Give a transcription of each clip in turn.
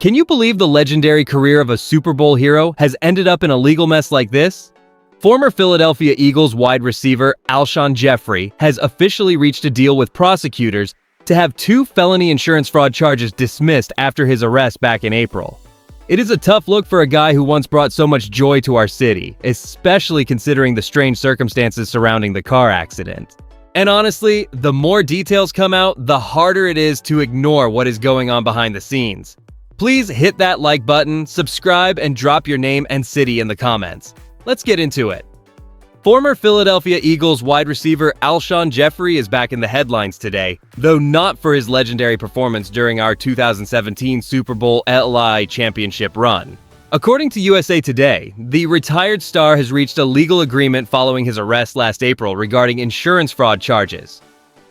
Can you believe the legendary career of a Super Bowl hero has ended up in a legal mess like this? Former Philadelphia Eagles wide receiver Alshon Jeffery has officially reached a deal with prosecutors to have 2 felony insurance fraud charges dismissed after his arrest back in April. It is a tough look for a guy who once brought so much joy to our city, especially considering the strange circumstances surrounding the car accident. And honestly, the more details come out, the harder it is to ignore what is going on behind the scenes. Please hit that like button, subscribe, and drop your name and city in the comments. Let's get into it. Former Philadelphia Eagles wide receiver Alshon Jeffery is back in the headlines today, though not for his legendary performance during our 2017 Super Bowl LI championship run. According to USA Today, the retired star has reached a legal agreement following his arrest last April regarding insurance fraud charges.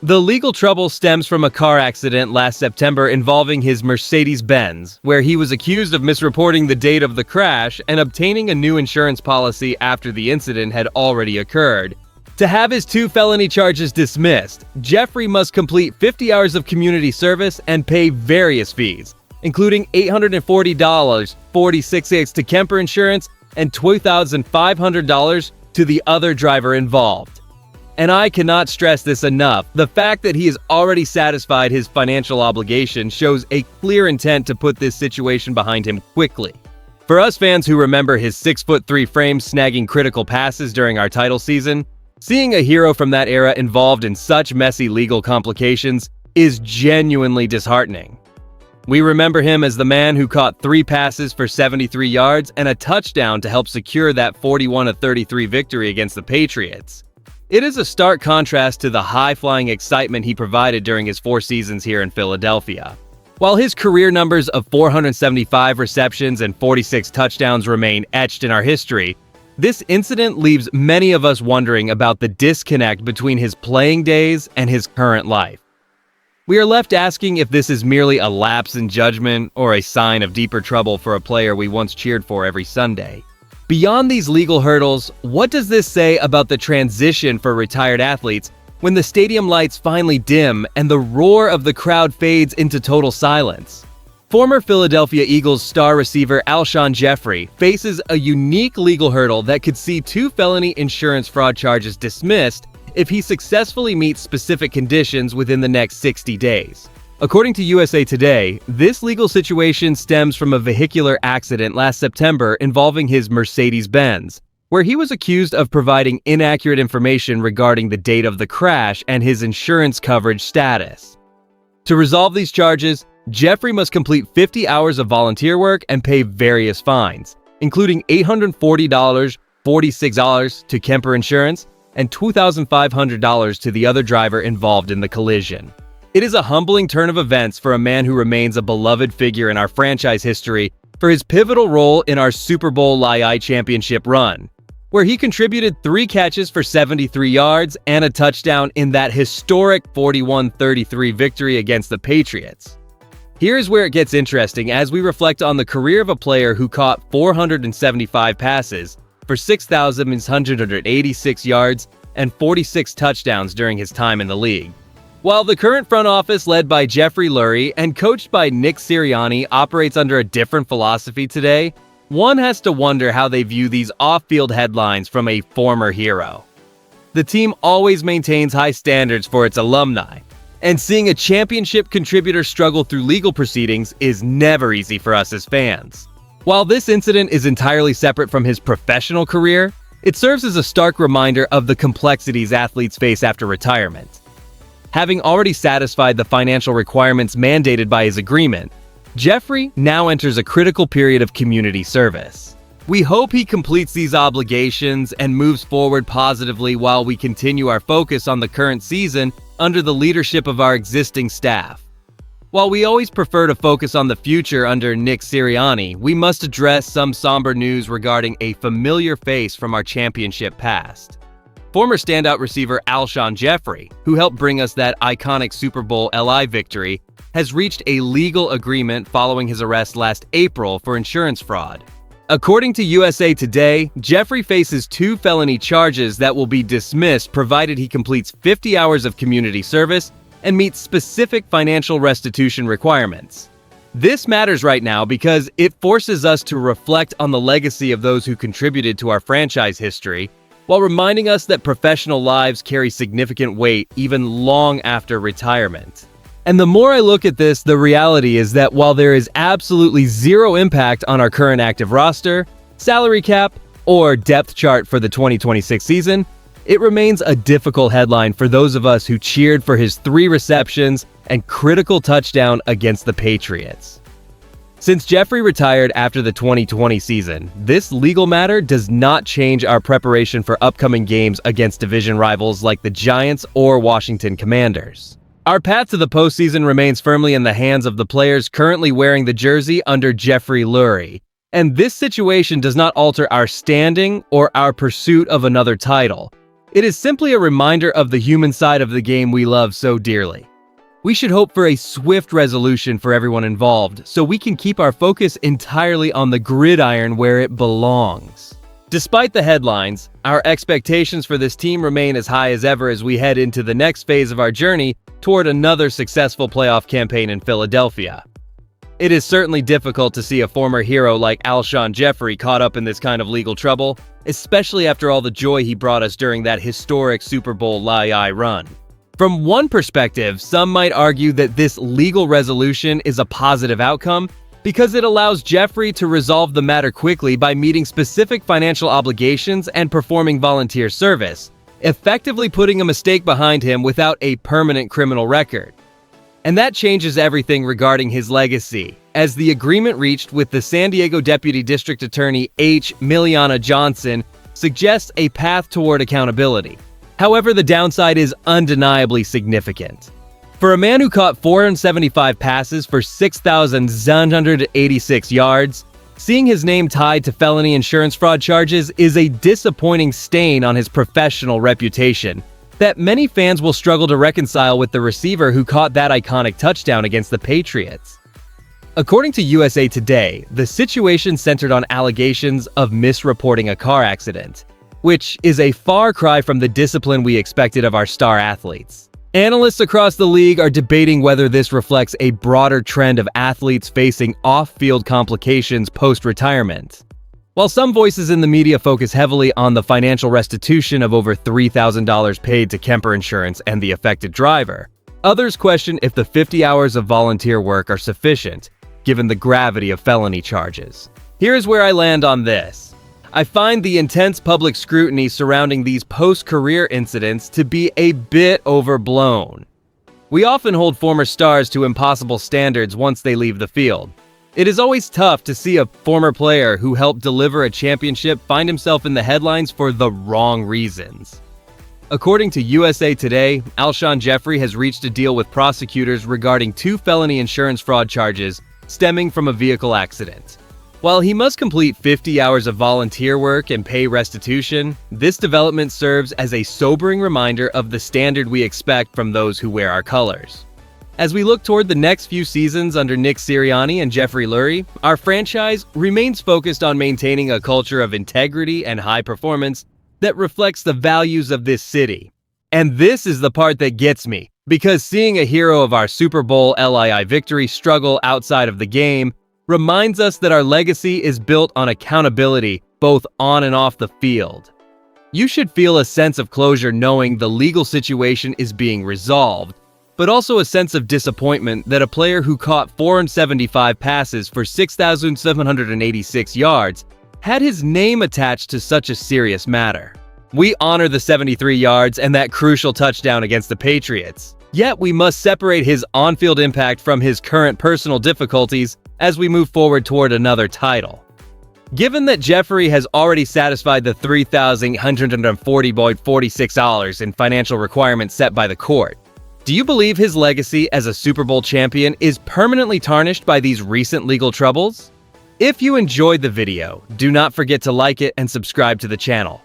The legal trouble stems from a car accident last September involving his Mercedes-Benz, where he was accused of misreporting the date of the crash and obtaining a new insurance policy after the incident had already occurred. To have his 2 felony charges dismissed, Jeffery must complete 50 hours of community service and pay various fees, including $840.46 to Kemper Insurance and $2,500 to the other driver involved. And I cannot stress this enough, the fact that he has already satisfied his financial obligation shows a clear intent to put this situation behind him quickly. For us fans who remember his 6'3" frame snagging critical passes during our title season, seeing a hero from that era involved in such messy legal complications is genuinely disheartening. We remember him as the man who caught 3 passes for 73 yards and a touchdown to help secure that 41-33 victory against the Patriots. It is a stark contrast to the high-flying excitement he provided during his 4 seasons here in Philadelphia. While his career numbers of 475 receptions and 46 touchdowns remain etched in our history, this incident leaves many of us wondering about the disconnect between his playing days and his current life. We are left asking if this is merely a lapse in judgment or a sign of deeper trouble for a player we once cheered for every Sunday. Beyond these legal hurdles, what does this say about the transition for retired athletes when the stadium lights finally dim and the roar of the crowd fades into total silence? Former Philadelphia Eagles star receiver Alshon Jeffery faces a unique legal hurdle that could see 2 felony insurance fraud charges dismissed if he successfully meets specific conditions within the next 60 days. According to USA Today, this legal situation stems from a vehicular accident last September involving his Mercedes-Benz, where he was accused of providing inaccurate information regarding the date of the crash and his insurance coverage status. To resolve these charges, Jeffery must complete 50 hours of volunteer work and pay various fines, including $840.46 to Kemper Insurance and $2,500 to the other driver involved in the collision. It is a humbling turn of events for a man who remains a beloved figure in our franchise history for his pivotal role in our Super Bowl LI championship run, where he contributed 3 catches for 73 yards and a touchdown in that historic 41-33 victory against the Patriots. Here's where it gets interesting as we reflect on the career of a player who caught 475 passes for 6,186 yards and 46 touchdowns during his time in the league. While the current front office led by Jeffrey Lurie and coached by Nick Sirianni operates under a different philosophy today, one has to wonder how they view these off-field headlines from a former hero. The team always maintains high standards for its alumni, and seeing a championship contributor struggle through legal proceedings is never easy for us as fans. While this incident is entirely separate from his professional career, it serves as a stark reminder of the complexities athletes face after retirement. Having already satisfied the financial requirements mandated by his agreement, Jeffery now enters a critical period of community service. We hope he completes these obligations and moves forward positively while we continue our focus on the current season under the leadership of our existing staff. While we always prefer to focus on the future under Nick Sirianni, we must address some somber news regarding a familiar face from our championship past. Former standout receiver Alshon Jeffery, who helped bring us that iconic Super Bowl LI victory, has reached a legal agreement following his arrest last April for insurance fraud. According to USA Today, Jeffery faces 2 felony charges that will be dismissed provided he completes 50 hours of community service and meets specific financial restitution requirements. This matters right now because it forces us to reflect on the legacy of those who contributed to our franchise history, while reminding us that professional lives carry significant weight even long after retirement. And the more I look at this, the reality is that while there is absolutely zero impact on our current active roster, salary cap, or depth chart for the 2026 season, it remains a difficult headline for those of us who cheered for his 3 receptions and critical touchdown against the Patriots. Since Jeffery retired after the 2020 season, this legal matter does not change our preparation for upcoming games against division rivals like the Giants or Washington Commanders. Our path to the postseason remains firmly in the hands of the players currently wearing the jersey under Jeffery Lurie, and this situation does not alter our standing or our pursuit of another title. It is simply a reminder of the human side of the game we love so dearly. We should hope for a swift resolution for everyone involved, so we can keep our focus entirely on the gridiron where it belongs. Despite the headlines, our expectations for this team remain as high as ever as we head into the next phase of our journey toward another successful playoff campaign in Philadelphia. It is certainly difficult to see a former hero like Alshon Jeffery caught up in this kind of legal trouble, especially after all the joy he brought us during that historic Super Bowl run. From one perspective, some might argue that this legal resolution is a positive outcome because it allows Jeffery to resolve the matter quickly by meeting specific financial obligations and performing volunteer service, effectively putting a mistake behind him without a permanent criminal record. And that changes everything regarding his legacy, as the agreement reached with the San Diego Deputy District Attorney H. Miliana Johnson suggests a path toward accountability. However, the downside is undeniably significant. For a man who caught 475 passes for 6,786 yards, seeing his name tied to felony insurance fraud charges is a disappointing stain on his professional reputation that many fans will struggle to reconcile with the receiver who caught that iconic touchdown against the Patriots. According to USA Today, the situation centered on allegations of misreporting a car accident, which is a far cry from the discipline we expected of our star athletes. Analysts across the league are debating whether this reflects a broader trend of athletes facing off-field complications post-retirement. While some voices in the media focus heavily on the financial restitution of over $3,000 paid to Kemper Insurance and the affected driver, others question if the 50 hours of volunteer work are sufficient, given the gravity of felony charges. Here's where I land on this. I find the intense public scrutiny surrounding these post-career incidents to be a bit overblown. We often hold former stars to impossible standards once they leave the field. It is always tough to see a former player who helped deliver a championship find himself in the headlines for the wrong reasons. According to USA Today, Alshon Jeffery has reached a deal with prosecutors regarding 2 felony insurance fraud charges stemming from a vehicle accident. While he must complete 50 hours of volunteer work and pay restitution, this development serves as a sobering reminder of the standard we expect from those who wear our colors. As we look toward the next few seasons under Nick Sirianni and Jeffery Lurie, our franchise remains focused on maintaining a culture of integrity and high performance that reflects the values of this city. And this is the part that gets me, because seeing a hero of our Super Bowl LII victory struggle outside of the game reminds us that our legacy is built on accountability both on and off the field. You should feel a sense of closure knowing the legal situation is being resolved, but also a sense of disappointment that a player who caught 475 passes for 6,786 yards had his name attached to such a serious matter. We honor the 73 yards and that crucial touchdown against the Patriots, yet we must separate his on-field impact from his current personal difficulties as we move forward toward another title. Given that Jeffery has already satisfied the $3,140.46 in financial requirements set by the court, do you believe his legacy as a Super Bowl champion is permanently tarnished by these recent legal troubles? If you enjoyed the video, do not forget to like it and subscribe to the channel.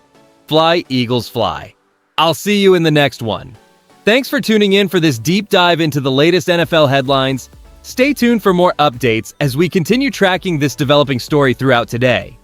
Fly, Eagles, fly. I'll see you in the next one. Thanks for tuning in for this deep dive into the latest NFL headlines. Stay tuned for more updates as we continue tracking this developing story throughout today.